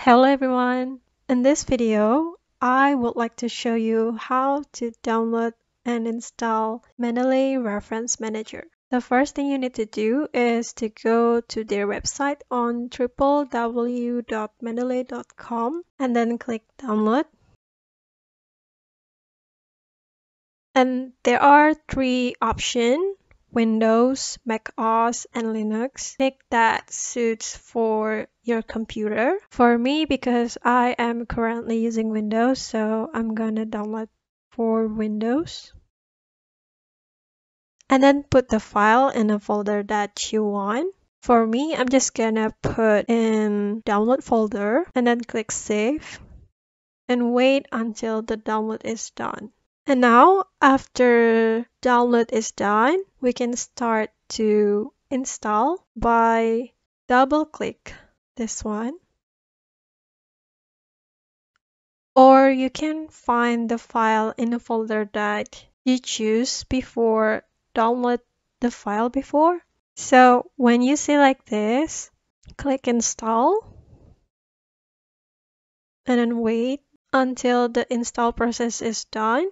Hello everyone! In this video, I would like to show you how to download and install Mendeley Reference Manager. The first thing you need to do is to go to their website on www.mendeley.com and then click download. And there are three options: Windows, Mac OS, and Linux. Pick that suits for your computer. For me, because I am currently using Windows, so I'm gonna download for Windows. And then put the file in a folder that you want. For me, I'm just gonna put in download folder and then click save and wait until the download is done. And now, after download is done, we can start to install by double-click this one. Or you can find the file in a folder that you choose before download the file before. So when you see like this, click install and then wait until the install process is done.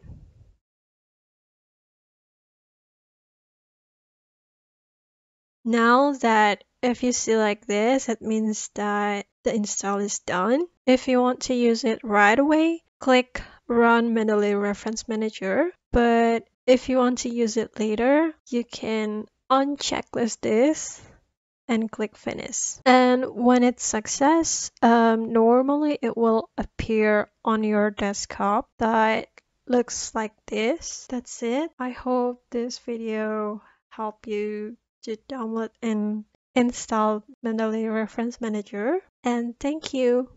Now that if you see like this, it means that the install is done. If you want to use it right away, click Run Mendeley Reference Manager. But if you want to use it later, you can unchecklist this and click Finish. And when it's success, normally it will appear on your desktop that looks like this. That's it. I hope this video helped you to download and install Mendeley Reference Manager. And thank you.